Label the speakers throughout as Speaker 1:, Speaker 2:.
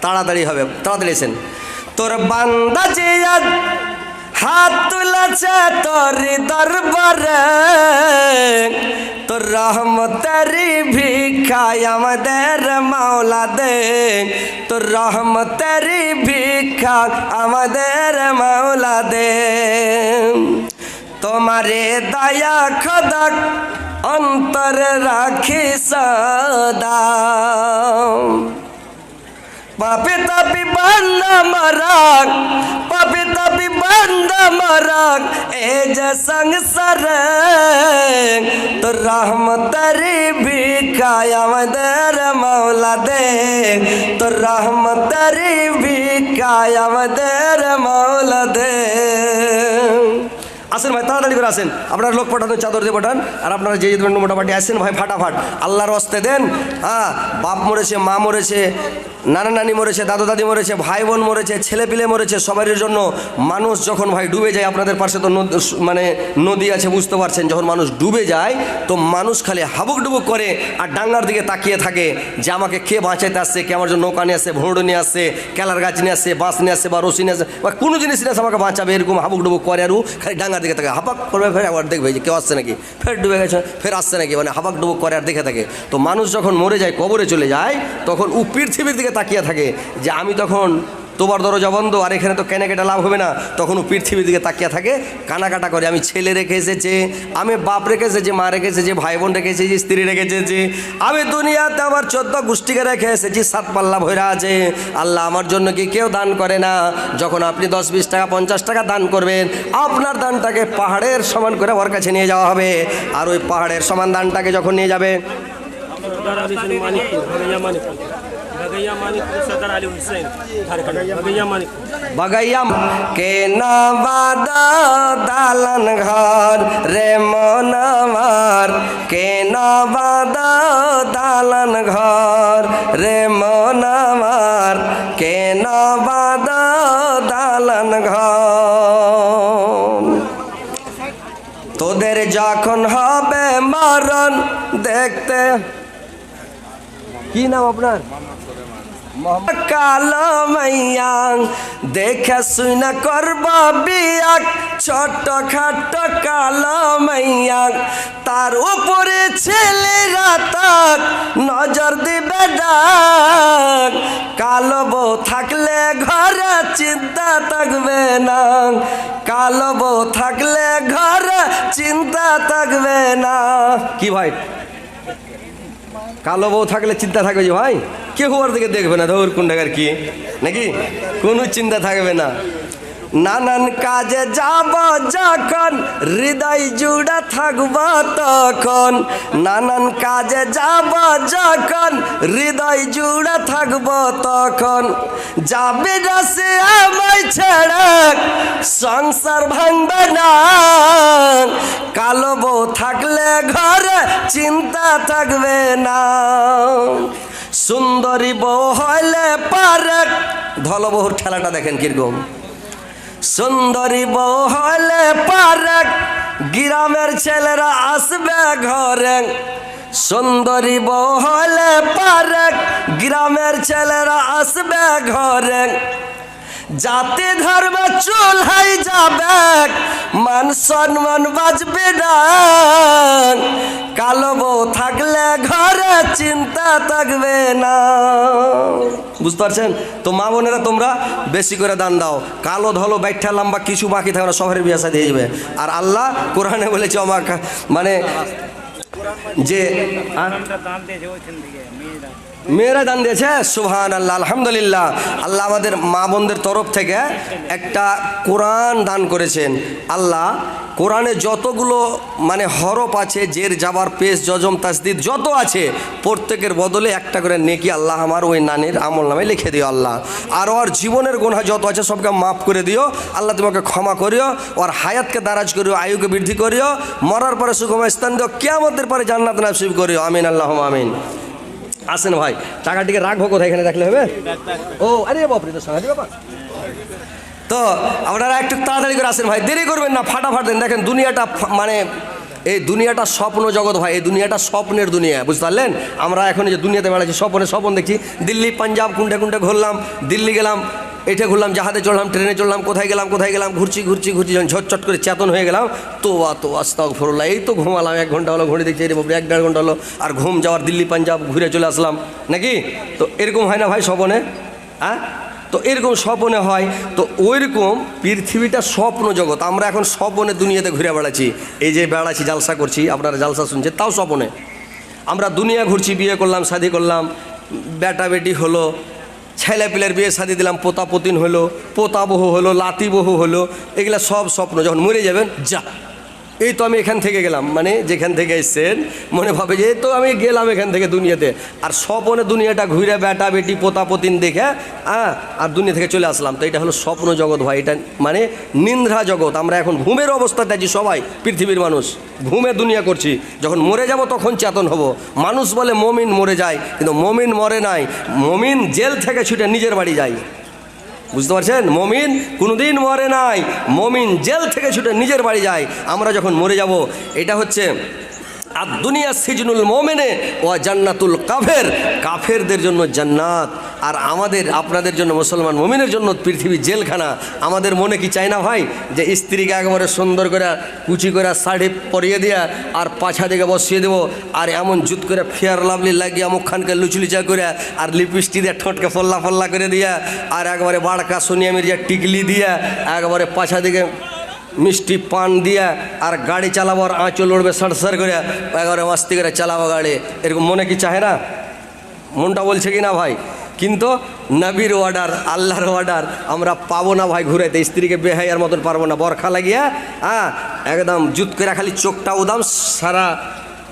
Speaker 1: তাড়াতাড়ি হবে, তাড়াতাড়ি এসেন। তোর বান্দা যে আজ হাত তুলেছে তোর দরবারে, তোর রহমতেরি ভিক্ষায় আমাদের মাওলা দে, তোর রহমতেরি ভিক্ষা আমাদের মাওলা দে। তোমারে দয়া খোদা অন্তরে রাখি সদা, পাপি তাপি বান্দা মারাক, পাপি তাপি বান্দা মারাক এ যে সংসার, তোর রহমতেরি ভিক্ষায় আমাদের মাওলা দে, তোর রহমতেরি ভিক্ষায় আমাদের মাওলা দে। আসেন ভাই, তাড়াতাড়ি করে আসেন। আপনারা লোক পাঠান, চাদর দিয়ে পাঠান। আর আপনারা যে দেবেন মোটামুটি আসেন ভাই, ফাটাফাট আল্লাহর হস্তে দেন। হ্যাঁ, বাপ মরেছে, মা মরেছে, নানা নানি মরেছে, দাদু দাদি মরেছে, ভাই বোন মরেছে, ছেলে পিলে মরেছে, সবারই জন্য মানুষ যখন ভাই ডুবে যায়, আপনাদের পাশে তো মানে নদী আছে, বুঝতে পারছেন, যখন মানুষ ডুবে যায় তো মানুষ খালি হাবুক ডুবুক করে আর ডাঙ্গার দিকে তাকিয়ে থাকে যে আমাকে কে বাঁচাইতে আসছে, কে আমার জন্য নৌকা নিয়ে আসছে, ভোঁড় নিয়ে আসছে, কেলার গাছ নিয়ে আসছে, বাঁশ নিয়ে আসছে বা রশি নিয়ে আসছে বা কোনো জিনিস নিয়ে আসছে আমাকে বাঁচাবে, এরকম হাবুক ডুবুক করে আরও খালি ডাঙ্গার দিকে থাকে, হাবাক করবে, ফের আবার দেখবে যে কেউ আসছে নাকি, ফের ডুবে গেছে, ফের আসছে নাকি, মানে হাবাক ডুবুক করে আর দেখে থাকে। তো মানুষ যখন মরে যায়, কবরে চলে যায়, তখন ও পৃথিবীর দিকে তাকিয়ে থাকে যে আমি তখন তোমার দরজা বন্ধ, আর এখানে তো কেনাকাটা লাভ হবে না, তখন ও পৃথিবীর দিকে তাকিয়ে থাকে, কানাকাটা করে আমি ছেলে রেখে এসেছে, আমি বাপ রেখে এসেছি, মা রেখে এসেছি, ভাই বোন রেখে এসেছি, স্ত্রী রেখে এসেছি, আমি দুনিয়াতে আমার 14 গোষ্ঠীকে রেখে এসেছি, 7 পাল্লা ভরা আছে। আল্লাহ আমার জন্য কি কেউ দান করে না? যখন আপনি 10-20 টাকা 50 টাকা দান করবেন, আপনার দানটাকে পাহাড়ের সমান করে ওর কাছে নিয়ে যাওয়া হবে। আর ওই পাহাড়ের সমান দানটাকে যখন নিয়ে যাবে, বাগাইয়াম কে নবাদ দালান ঘর রে মনমার, কে নবাদ দালান ঘর রে মনমার, কে নবাদ দালান ঘর। তোদের যখন হবে মরণ দেখতে, কি নাম আপনার? কালো মাইয়া দেখে শুনে করব বিয়া, ছোট খাট কালো মাইয়া, তার উপরে ছেলেরা তাক নজর দিবে ডাক। কালো বউ থাকলে ঘরে চিন্তা থাকবে না, কালো বউ থাকলে ঘরে চিন্তা থাকবে না। কি ভাই, কালো বউ থাকলে চিন্তা থাকবে যে ভাই কেউ ওর দিকে দেখবে না, ধর কোন টাকার কি নাকি, কোনো চিন্তা থাকবে না। নানান কাজে যাব যখন হৃদয় জুড়ে থাকব তখন, নানান কাজে যাব যখন হৃদয় জুড়ে থাকব তখন, যাবে না সে আমায় ছেড়ে সংসার ভাঙবে না। কালো বউ থাকলে ঘরে চিন্তা থাকবে না। সুন্দরী বউ হইলে পারে, ধলবহুর ঠেলাটা দেখেন কিরকম, সুন্দরী বউ হইলে পারে গ্রামের ছেলেরা আসবে ঘরে, সুন্দরী বউ হইলে পারে গ্রামের ছেলেরা আসবে ঘরে। জাতি ধর্ম চুলহাই যাবে, মান সম্মান বাঁচবে না। কালো বউ থাকলে ঘরে চিন্তা থাকবে না। বুঝতে পারছেন তো মা বোনেরা, তোমরা বেশি করে দান দাও। কালো ধলো ব্যাখ্যা লম্বা কিছু বাকি থাকবে না, শহরের বিয়ে দিয়ে যাবে। আর আল্লাহ কোরআনে বলেছে আমার মানে যে মেয়েরা দান দিয়েছে, সুবহান আল্লাহ, আলহামদুলিল্লাহ। আল্লাহ আমাদের মা বোনদের তরফ থেকে একটা কোরআন দান করেছেন। আল্লাহ কোরআনে যতগুলো মানে হরফ আছে, জের জাবার পেশ জজম তাসদিদ যত আছে, প্রত্যেকের বদলে একটা করে নেকি আল্লাহ আমার ওই নানির আমল নামে লিখে দিও আল্লাহ। আর ওর জীবনের গুনাহ যত আছে সবকে মাফ করে দিও আল্লাহ, তোমাকে ক্ষমা করিও, ওর হায়াতকে দারাজ করিও, আয়ুকে বৃদ্ধি করিও, মরার পরে সুখময় স্থান দিও, কিয়ামতের পরে জান্নাত নসিব করিও, আমিন আল্লাহুম্মা আমিন। আসেন ভাই, টাকাটিকে রাখবো কোথায়, এখানে রাখলে হবে? ও আরে বাপরে, তো সাহায্য বাবা। তো আপনারা একটু তাড়াতাড়ি করে আসেন ভাই, দেরি করবেন না, ফাটাফাট দেন। দেখেন দুনিয়াটা মানে এই দুনিয়াটা স্বপ্ন জগৎ ভাই, এই দুনিয়াটা স্বপ্নের দুনিয়া, বুঝতে পারলেন? আমরা এখন যে দুনিয়াতে বেড়াচ্ছি স্বপ্ন দেখছি, দিল্লি পাঞ্জাব কুন্ডে কুন্ডে ঘুরলাম, দিল্লি গেলাম, এটা ঘুরলাম, জাহাজে চড়লাম, ট্রেনে চড়লাম, কোথায় গেলাম ঘুরছি যখন ঝটচট করে চেতন হয়ে গেলাম, তো আস্তাগফিরুল্লাহ, এই তো ঘুমালাম, 1 ঘন্টা হলো, ঘড়ি দেখছি রে বাবু 1-1.5 ঘন্টা হলো, আর ঘুম যাওয়ার, দিল্লি পাঞ্জাব ঘুরে চলে আসলাম নাকি? তো এরকম হয় না ভাই স্বপনে? হ্যাঁ, তো এরকম স্বপনে হয়। তো ওইরকম পৃথিবীটা স্বপ্ন জগৎ, আমরা এখন স্বপনে দুনিয়াতে ঘুরে বেড়াচ্ছি, এই যে বেড়াচ্ছি, জালসা করছি, আপনারা জালসা শুনছেন, তাও স্বপনে আমরা দুনিয়া ঘুরছি, বিয়ে করলাম, শাদি করলাম, বেটা বেটি হলো, ছেলে পিলের বিয়ে শাদি দিলাম, পোতা পতিন হলো, পোতা বহু হলো, লাতি বহু হলো, এগুলা সব স্বপ্ন। যখন মরে যাবেন, যা এই তো আমি এখান থেকে গেলাম, মানে যেখান থেকে এসছেন মনে ভাবে যে এই তো আমি গেলাম এখান থেকে দুনিয়াতে, আর স্বপ্নে দুনিয়াটা ঘুরে বেটা বেটি পোতা পতিন দেখে আর দুনিয়া থেকে চলে আসলাম। তো এটা হলো স্বপ্ন জগৎ ভাই, এটা মানে নিন্দ্রা জগৎ। আমরা এখন ঘুমের অবস্থাতে আছি সবাই, পৃথিবীর মানুষ ঘুমে দুনিয়া করছি, যখন মরে যাব তখন চেতন হব। মানুষ বলে মমিন মরে যায়, কিন্তু মমিন মরে নাই, মমিন জেল থেকে ছুটে নিজের বাড়ি যায়, বুঝতে পারছেন? মমিন কোনোদিন মরে নাই, মমিন জেল থেকে ছুটে নিজের বাড়ি যায়। আমরা যখন মরে যাব, এটা হচ্ছে আর দুনিয়া সিজনুল মোমেনে ও জান্নাতুল কাফের, কাফেরদের জন্য জান্নাত, আর আমাদের আপনাদের জন্য মুসলমান মুমিনের জন্য পৃথিবী জেলখানা। আমাদের মনে কি চাই না ভাই যে স্ত্রীকে একেবারে সুন্দর করে কুচি করে শাড়ি পরিয়ে দিয়া আর পাছা দিকে বসিয়ে দেবো, আর এমন জুত করে ফেয়ার লাভলি লাগিয়ে মুখখানকে লুচলুচা করে, আর লিপস্টিক দিয়ে ঠোঁটকে ফল্লা ফল্লা করে দিয়া, আর একবারে বাড়কা সোনিয়া মির্জা টিকলি দিয়া, একবারে পাছা দিকে মিষ্টি পান দিয়া, আর গাড়ি চালাবার আঁচল উড়বে সড়সড় করে, একবারে মাস্তি করে চালাবো গাড়ি, এরকম মনে কি চাহে না? মনটা বলছে কি না ভাই? কিন্তু নবীর অর্ডার, আল্লাহর অর্ডার আমরা পাবো না ভাই ঘুরাইতে, স্ত্রীকে বেহাইয়ার মতন পারবো না, বরখা লাগিয়া একদম জুত করে খালি চোখটা উদাম, সারা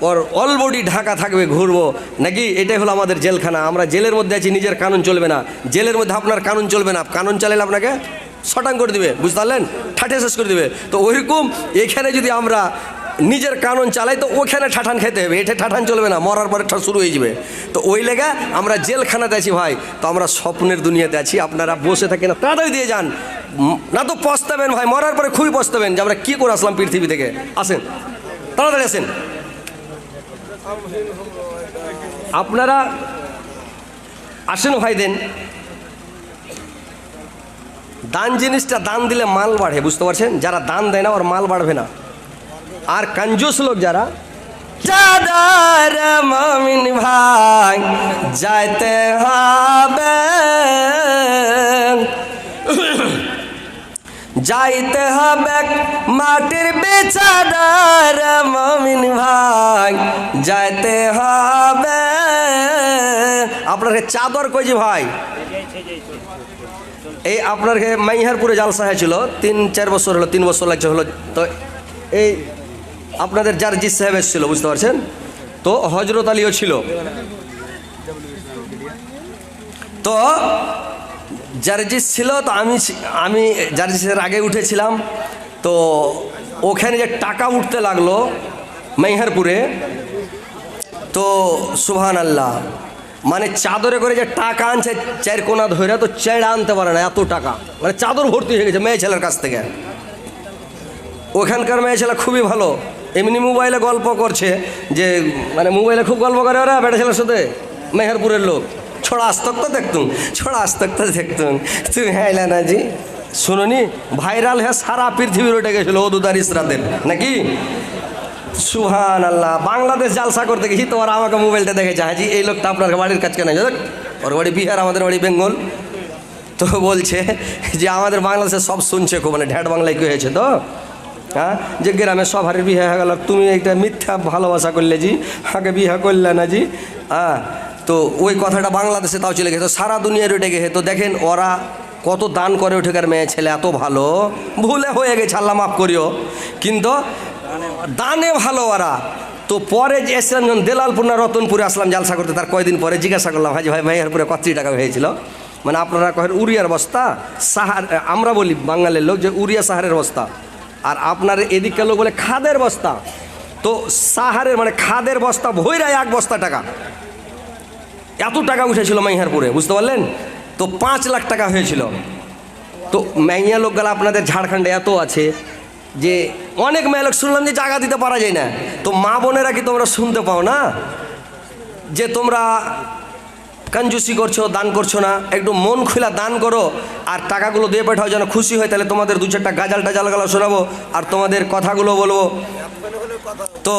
Speaker 1: ওর অল বডি ঢাকা থাকবে, ঘুরবো নাকি? এটাই হলো আমাদের জেলখানা। আমরা জেলের মধ্যে আছি, নিজের কানুন চলবে না, জেলের মধ্যে আপনার কানুন চলবে না, কানুন চালালে আপনাকে শটাং করে দিবে, বুঝতে পারলেন? ঠাটে শেষ করে দিবে। তো ওইরকম এখানে যদি আমরা নিজের কানুন চালাই, তো ওখানে ঠাঠান খেতে হবে, এটা ঠাঠান চলবে না, মরার পরে শুরু হয়ে যাবে। তো ওই লেগা আমরা জেলখানাতে আছি ভাই, তো আমরা স্বপ্নের দুনিয়াতে আছি। আপনারা বসে থাকেন না, তাড়াতাড়ি দিয়ে যান, না তো পস্তাবেন ভাই, মরার পরে খুবই পস্তাবেন যে আমরা কী করে আসলাম পৃথিবী থেকে। আসেন, তাড়াতাড়ি আসেন। আপনারা আসেন ভাই, দেন দান জিনিসটা, দান দিলে মাল বাড়ে, বুঝতে পারছেন? যারা দান দেয় না ওর মাল বাড়বে না। আর কঞ্জুস লোক যারা, চাদর মমিন ভাই যাইতে হবে, যাইতে হবে মাটির বেচাদর মমিন ভাই যাইতে হবে। আপনার চাদর কইছি ভাই, এই আপনার মাইহারপুরে জালসা হয়েছিল 3-4 বছর হলো, 3 বছর লাগছে হলো। তো এই আপনাদের জার্জিস সাহেব এসেছিল, বুঝতে পারছেন? তো হজরত আলীও ছিল। তো জার্জিস ছিল, তো আমি জার্জিসের আগে উঠেছিলাম। তো ওখানে যে টাকা উঠতে লাগলো মাইহারপুরে, তো সুবহানাল্লাহ, মানে চাদরে করে যে টাকা আনছে 4 কোনা ধরে, তো চেড়া আনতে পারে না, এত টাকা, মানে চাদর ভর্তি হয়ে গেছে মেয়ে ছেলের কাছ থেকে। ওখানকার মেয়ে ছেলে খুবই ভালো, এমনি মোবাইলে গল্প করছে যে, মানে মোবাইলে খুব গল্প করে ওরা বেটা ছেলের সাথে, মেহেরপুরের লোক। ছোড়া আস্তক তো দেখতুম, ছোড়া আস্তক তো দেখতুম, তুমি হ্যাঁ না জি শুনুনি, ভাইরাল হ্যাঁ সারা পৃথিবীর ওটা গেছিলো ওদুদার ইসরাতের নাকি? সুবহানাল্লাহ। বাংলাদেশ জালসা করতে গেছি, তো ওরা আমাকে মোবাইলটা দেখেছে, হাজি এই লোকটা আপনার বাড়ির কাজ কেন? ওর বাড়ি বিহার, আমাদের বাড়ি বেঙ্গল। তো বলছে যে আমাদের বাংলাদেশে সব শুনছে খুব, মানে ঢ্যাট বাংলায় কি হয়েছে তো, হ্যাঁ, যে গ্রামে সবার বিয়ে হয়ে গেল, তুমি একটা মিথ্যা ভালোবাসা করলে জি, আগে বিয়ে করলে না জি। তো ওই কথাটা বাংলাদেশে তাও চলে গেছে, সারা দুনিয়ার উঠে গেছে। তো দেখেন ওরা কত দান করে ওঠেকার মেয়ে ছেলে, এত ভালো, ভুলে হয়ে গেছে, আল্লাহ মাফ করিও, কিন্তু দানে ভালো ওরা। তো পরে যে এসেছিলাম যখন দেলালপুর না রতনপুরে আসলাম জালসা করতে, তার কয়দিন পরে জিজ্ঞাসা করলাম, হাজি ভাই মাইহারপুরে কত টাকা হয়েছিল? মানে আপনারা কহেন উড়িয়ার বস্তা সাহার, আমরা বলি বাঙালির লোক যে উড়িয়া সাহারের বস্তা, আর আপনার এদিককার লোক বলে খাদের বস্তা। তো সাহারের মানে খাদের বস্তা ভইরায় 1 বস্তা টাকা, এত টাকা উঠেছিল মাইহারপুরে, বুঝতে পারলেন? তো 5 লাখ টাকা হয়েছিল। তো মাইয়া লোকগুলো আপনাদের ঝাড়খণ্ডে এত আছে, যে অনেক মেয়ে লোক শুনলাম যে জায়গা দিতে পারা যায় না। তো মা বোনেরা কি তোমরা শুনতে পাও না যে তোমরা কঞ্জুসি করছো, দান করছো না? একটু মন খুলা দান করো আর টাকাগুলো দিয়ে পাঠাও, যেন খুশি হয়। তাহলে তোমাদের দু চারটা গাজাল টাজাল গেলা শোনাবো আর তোমাদের কথাগুলো বলবো। তো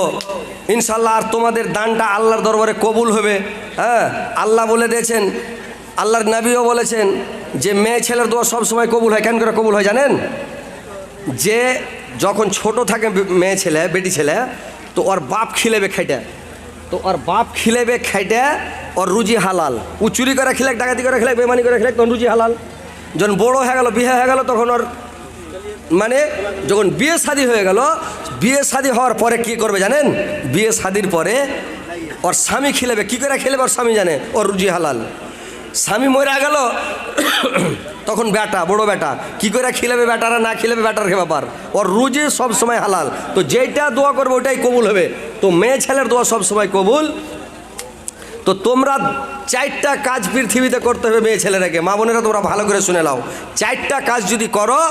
Speaker 1: ইনশাল্লাহ আর তোমাদের দানটা আল্লাহর দরবারে কবুল হবে। হ্যাঁ, আল্লাহ বলে দিয়েছেন, আল্লাহর নবীও বলেছেন যে মেয়ে ছেলের দোয়া সবসময় কবুল হয়। কেন করে কবুল হয় জানেন? যে যখন ছোট থাকে মেয়ে ছেলে, বেটি ছেলে, তো ওর বাপ খিলেবে খাইটা, তো ওর বাপ খিলেবে খাইটা, ওর রুজি হালাল। ও চুরি করে খেলে, ডাকাতি করে খেলে, বেমানি করে খেলে, তখন রুজি হালাল। যখন বড়ো হয়ে গেল, বিয়ে হয়ে গেল, তখন ওর মানে যখন বিয়ে শাদী হয়ে গেল, বিয়ে শাদী হওয়ার পরে কি করবে জানেন? বিয়ে শাদীর পরে ওর স্বামী খিলেবে। কি করে খেলেবে ওর স্বামী জানে, ওর রুজি হালাল। স্বামী মরে গেল, তখন বেটা, বড় বেটা কি করে খিলেবে, বেটারা না খিলেবে বেটার ব্যাপার। ওর রুজি সব সময় হালাল। তো যেটা দোয়া করবে ওটাই কবুল হবে। তো মেয়ে ছেলের দোয়া সব সময় কবুল। তো তোমরা 4টা কাজ পৃথিবীতে করতে হবে মেয়ে ছেলেরাকে। মা বোনেরা তোমরা ভালো করে শুনে নাও, 4টা কাজ যদি করো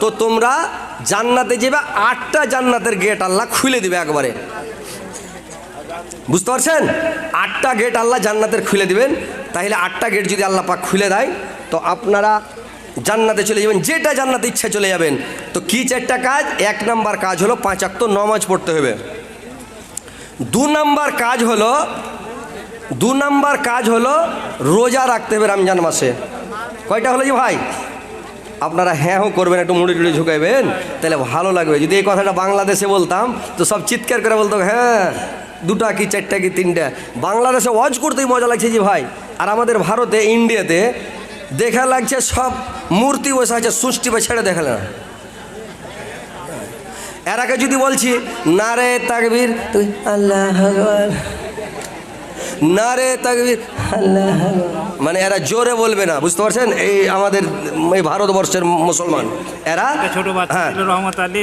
Speaker 1: তো তোমরা জান্নাতে যাবে। 8টা জান্নাতের গেট আল্লাহ খুলে দিবে একবারে। বুঝতে পারছেন? 8টা গেট আল্লাহ জান্নাতের খুলে দিবেন। তাহলে 8টা গেট যদি আল্লাহ পাক খুলে দেয় তো আপনারা জান্নাতে চলে যাবেন, যেটা জান্নাতে ইচ্ছা চলে যাবেন। তো কি 4টা কাজ? 1 নম্বর কাজ হলো 5 ওয়াক্ত নামাজ পড়তে হবে। 2 নম্বর কাজ হলো রোজা রাখতে হবে রমজান মাসে। কয়টা হলো যে ভাই? আপনারা হ্যাঁ করবেন, একটু মুড়ি টুড়ি ঝুঁকাইবেন, তাহলে ভালো লাগবে। যদি এই কথাটা বাংলাদেশে বলতাম তো সব চিৎকার করে বলতো হ্যাঁ 2টা কি 4টা কি 3টা। বাংলাদেশে ওয়াজ করতেই মজা লাগছে যে ভাই। আর আমাদের ভারতে, ইন্ডিয়াতে দেখা লাগছে সব মূর্তি বসে আছে, সুষ্টি বা ছেড়ে দেখালে না। এর আগে যদি বলছি নারে তাকবীর, তুই আল্লাহ আকবার, নারে তাকবীর আল্লাহ, মানে এরা জোরে বলবে না। বুঝতে পারছেন? এই আমাদের এই ভারতবর্ষের মুসলমান এরা
Speaker 2: ছোট বাচ্চা রহমত আলী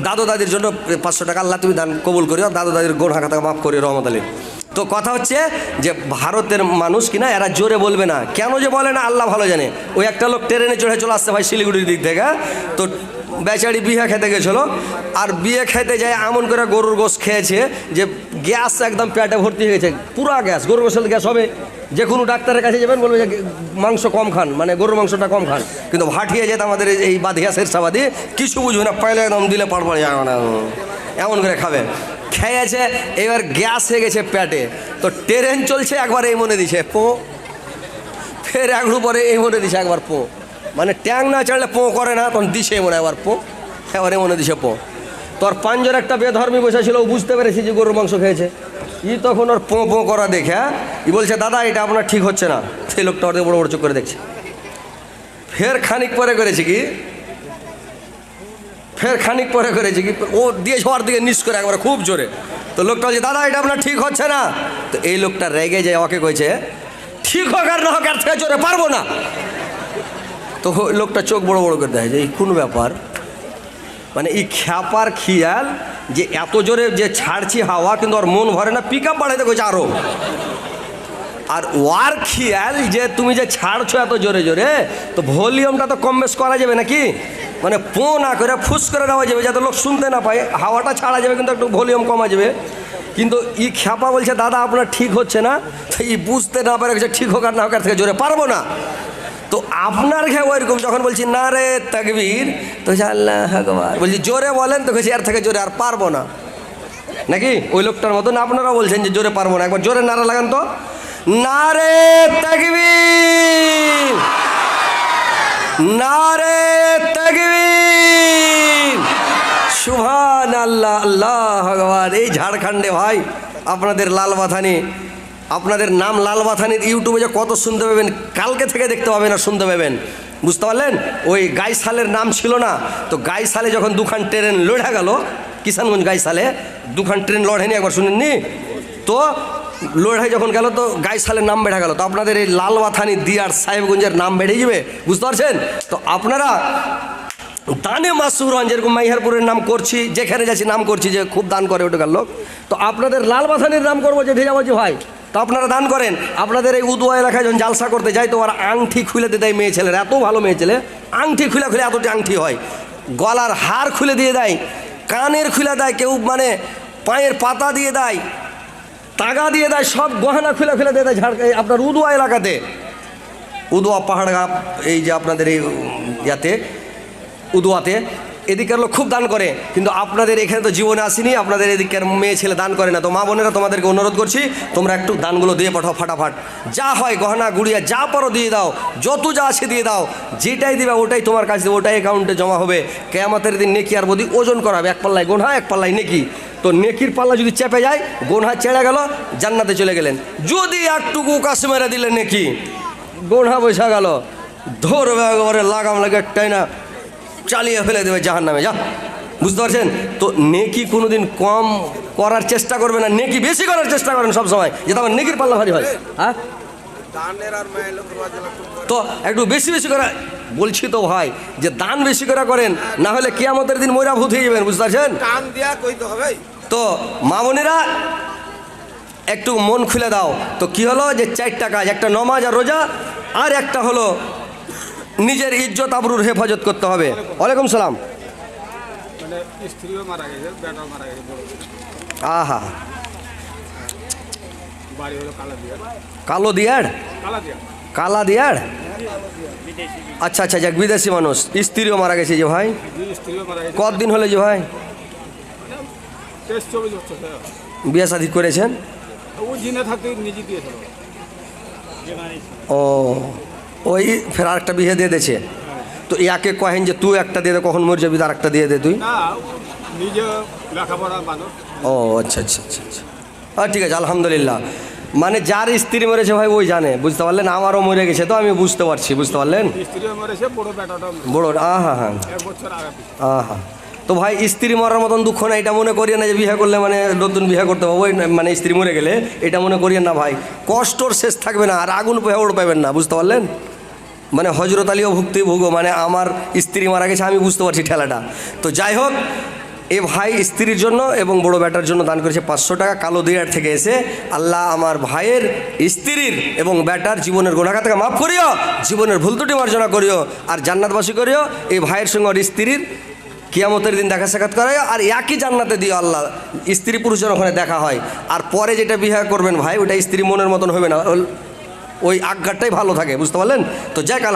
Speaker 1: দাদু দাদির জন্য 500 টাকা আল্লাহ তুমি দান কবুল করিও, দাদু দাদির গোনা খাতা মাফ করিও রহমত আলী। তো কথা হচ্ছে যে ভারতের মানুষ কিনা এরা জোরে বলবে না। কেন যে বলে না আল্লাহ ভালো জানে। ওই একটা লোক ট্রেনে চড়ে চলে আসছে ভাই শিলিগুড়ির দিক থেকে। তো বেচারি বিয়ে খেতে গেছিলো, আর বিয়ে খেতে যায় এমন করে গরুর গোশ খেয়েছে যে গ্যাস একদম পেটে ভর্তি হয়ে গেছে, পুরা গ্যাস। গরুর গোশের গ্যাস হবে। যে কোনো ডাক্তারের কাছে যাবেন বলবে যে মাংস কম খান, মানে গরুর মাংসটা কম খান। কিন্তু ভাটিয়ে যেত আমাদের এই বাধিয়া শেরসাবাদি, কিছু বুঝবে না, পাইলে একদম দিলে পাড়পাড়ি এমন করে খাবে। খেয়েছে, এবার গ্যাস হয়ে গেছে পেটে। তো ট্রেন চলছে, একবার এই মনে দিছে পো, ফের একটু পরে এই মনে দিছে একবার পো, মানে ট্যাং না চড়লে পো করে না, তখন দিছে মনে একবার পো, এবারে মনে দিছে পো। তোর পাঞ্জর একটা বেধর্মী বসেছিল, ও বুঝতে পেরেছি যে গরুর মাংস খেয়েছে। তখন ওর পো পো করা দেখে বলছে দাদা এটা আপনার ঠিক হচ্ছে না। সেই লোকটা ওর বড় বড় চোখ করে দেখছে। ফের খানিক পরে করেছে কি, ও দিয়েছে ওর দিকে নিচ করে একবার খুব জোরে। তো লোকটা বলছে দাদা এটা আপনার ঠিক হচ্ছে না। তো এই লোকটা রেগে যায়, ওকে কইছে ঠিক হোক আর না হোক আর থেকে জোরে পারবো না। তো লোকটা চোখ বড় বড় করে দেয় যে এই কোন ব্যাপার, মানে এই খ্যাপার খিয়াল যে এত জোরে যে ছাড়ছি হাওয়া, কিন্তু ওর মন ভরে না, পিক আপ বাড়াইতে কইছে আরো। আর ওয়ার খিয়াল যে তুমি যে ছাড়ছো এত জোরে জোরে, তো ভলিউমটা তো কম বেশ করা যাবে নাকি, মানে পো না করে ফুস করে দেওয়া যাবে যাতে লোক শুনতে না পায়। হাওয়াটা ছাড়া যাবে কিন্তু একটু ভলিউম কমা যাবে। কিন্তু ই খ্যাপা বলছে দাদা আপনার ঠিক হচ্ছে না। তো ই বুঝতে না পারে ঠিক হোক আর না হোক আর থেকে জোরে পারবো না। তো আপনার ঘে ওইরকম যখন বলছি না রে তাকবীর, তো আল্লাহ আকবার বলছি জোরে বলেন, তো এর থেকে জোরে আর পারবো না নাকি। ওই লোকটার মতন আপনারা বলছেন যে জোরে পারবো না। একবার জোরে নারা লাগান তো, নারে তাকবীর, নারে তাকবীর, সুবহানাল্লাহ, আল্লাহু আকবার। এই ঝাড়খণ্ডে ভাই আপনাদের লালবাথানি, আপনাদের নাম লালবাথানির ইউটিউবে যে কত শুনতে পাবেন, কালকে থেকে দেখতে পাবেন আর শুনতে পাবেন। বুঝতে পারলেন? ওই গাইসালের নাম ছিল না, তো গাইসালে যখন 2খান ট্রেন লড়ে গেল, কিষানগঞ্জ গাইসালে 2খান ট্রেন লড়েনি, একবার শুনেননি? তো লড়াই যখন গেল তো গাইসালের নাম বেড়ে গেল। তো আপনাদের এই লালবাথানি দিয়ার সাহেবগঞ্জের নাম বেড়ে যাবে। বুঝতে পারছেন? তো আপনারা দানে মাসুর হন, যেরকম মাইহারপুরের নাম করছি, যেখানে যাচ্ছি নাম করছি যে খুব দান করে ওটাকার লোক। তো আপনাদের লালবাথানির নাম করবো যে ভেজাবাজি ভাই, তো আপনারা দান করেন। আপনাদের এই উদুয়া এলাকায় যখন জালসা করতে যাই তো ওরা আংটি খুলে দিতে দেয় মেয়ে ছেলেরা, এত ভালো মেয়ে ছেলে, আংটি খুলে খুলে এতটি আংটি হয়। গলার হার খুলে দিয়ে দেয়, কানের খুলে দেয়, কেউ মানে পায়ের পাতা দিয়ে দেয়, তাগা দিয়ে দেয়, সব গহনা খুলে খুলে দিয়ে দেয় আপনার উদুয়া এলাকাতে, উদুয়া পাহাড় এই যে আপনাদের এই ইয়াতে উদুয়াতে এদিকের লোক খুব দান করে, কিন্তু আপনাদের এখানে তো জীবনে আসেনি, আপনাদের এদিকের মেয়ে ছেলে দান করে না। তো মা বোনেরা তোমাদেরকে অনুরোধ করছি, তোমরা একটু দানগুলো দিয়ে পাঠাও ফাটাফাট, যা হয় গহনা গুড়িয়া যা পারো দিয়ে দাও, যত যা আছে দিয়ে দাও, যেটাই দিবে ওটাই তোমার কাছে, ওটাই অ্যাকাউন্টে জমা হবে। কেয়ামতের দিন নেকি আর বদি ওজন করা হবে, এক পাল্লায় গোনা এক পাল্লায় নেকি। তো নেকির পাল্লা যদি চেপে যায়, গোনা চেড়ে গেল, জান্নাতে চলে গেলেন। যদি একটুকু কাছে মেরে দিলে নেকি, গোনা বসে গেল, ধরবে একেবারে লাগাম লাগে একটাই না চালিয়ে ফেলে দেবে জাহান্নামে। যা, বুঝতে পারছেন তো? নেকি কোনোদিন কম করার চেষ্টা করবে না, নেকি বেশি করার চেষ্টা করেন সব সময়, যেটা আমার নেকির পাল্লা ভারী হয়। হ্যাঁ, তো একটু বেশি বেশি করে বলছি তো ভাই, যে দান বেশি করে করেন, না হলে কিয়ামতের দিন ময়রা ভূত হয়ে যাবেন, বুঝতে পারছেন? তো মা বোনেরা একটু মন খুলে দাও। তো কি হলো যে 4টা কাজ, একটা নমাজ আর রোজা, আর একটা হলো নিজের ইজ্জত আবরুর হেফাজত করতে হবে। ওয়ালাইকুম সালাম। আহা, কালো দিয়ার, কালা দিয়ার, আচ্ছা আচ্ছা, যাক, বিদেশি মানুষ, স্ত্রীও মারা গেছে যে ভাই, কতদিন হলে যে ভাই বিয়ে শাদী করেছেন? ও, ওই ফের আরেকটা বিয়ে দিয়ে দিয়েছে। তো ইয়াকে কহেন যে তুই একটা দিয়ে দে, কখন মরে যাবি আর একটা দিয়ে দে তুই। ও আচ্ছা আচ্ছা আচ্ছা আচ্ছা, ঠিক আছে, আলহামদুলিল্লাহ। মানে যার স্ত্রী মরেছে ভাই ওই জানে, বুঝতে পারলেন? আমারও মরে গেছে, তো আমি বুঝতে পারছি, বুঝতে পারলেন? বড়, আহা হ্যাঁ, আহা। তো ভাই স্ত্রী মরার মতন দুঃখ না, এটা মনে করিয়ে না যে বিয়ে করলে মানে নতুন বিয়ে করতে পারবো, মানে স্ত্রী মরে গেলে এটা মনে করিয়েন না ভাই, কষ্টর শেষ থাকবে না, আর আগুন পোহা ওড় পাবেন না, বুঝতে পারলেন? মানে হজরত আলীও ভুগো, মানে আমার স্ত্রী মারা গেছে, আমি বুঝতে পারছি ঠেলাটা। তো যাই হোক, এ ভাই স্ত্রীর জন্য এবং বড় বেটার জন্য দান করেছে 500 টাকা কালো দিয়ার থেকে এসে। আল্লাহ আমার ভাইয়ের স্ত্রীর এবং বেটার জীবনের গুনাহ থেকে মাফ করিও, জীবনের ভুল ত্রুটি মার্জনা করিও, আর জান্নাতবাসী করিও। এই ভাইয়ের সঙ্গে আর স্ত্রীর কিয়ামতের দিন দেখা সাক্ষাৎ করায়, আর একই জান্নাতে দিও আল্লাহ, স্ত্রী পুরুষের ওখানে দেখা হয়। আর পরে যেটা বিয়ে করবেন ভাই, ওটা স্ত্রী মনের মতন হবে না, ওই আজ্ঞাটাই ভালো থাকে, বুঝতে পারলেন? তো যাই কাল